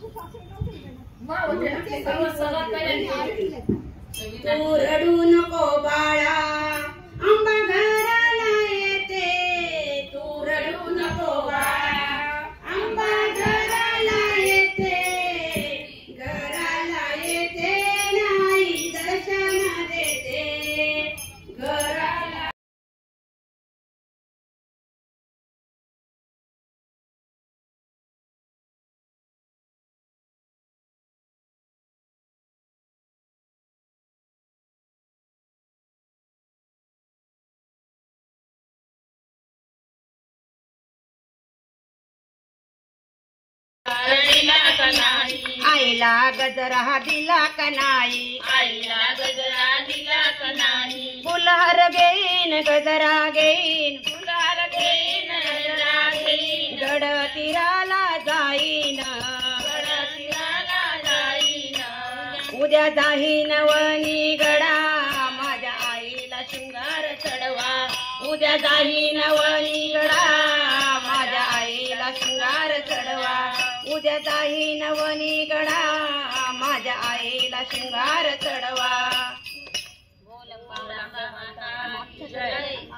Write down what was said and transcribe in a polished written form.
तू रडू नको बाळा, आंबा घराला येते. तू रडू नको बाळा, आंबा घराला येते. घराला येते नाही दर्शन देते. घराला आईला गजरा दिला का नाही, आईला गजरा दिला का नाही. फुलहार घेईन गजरा घेईन, फुलार घेईन गजरा घेईन. गड तीराला जाईन, गडतीराला जाईन. उद्या जाईन वनी गडा, माझ्या आईला शृंगार चढवा. उद्या जाईन वनी गडा, माझ्या आईला शृंगार चढवा. उद्या जाईन वनी गडा, माझ्या आईला शृंगार चढवा. बोल माता की जय.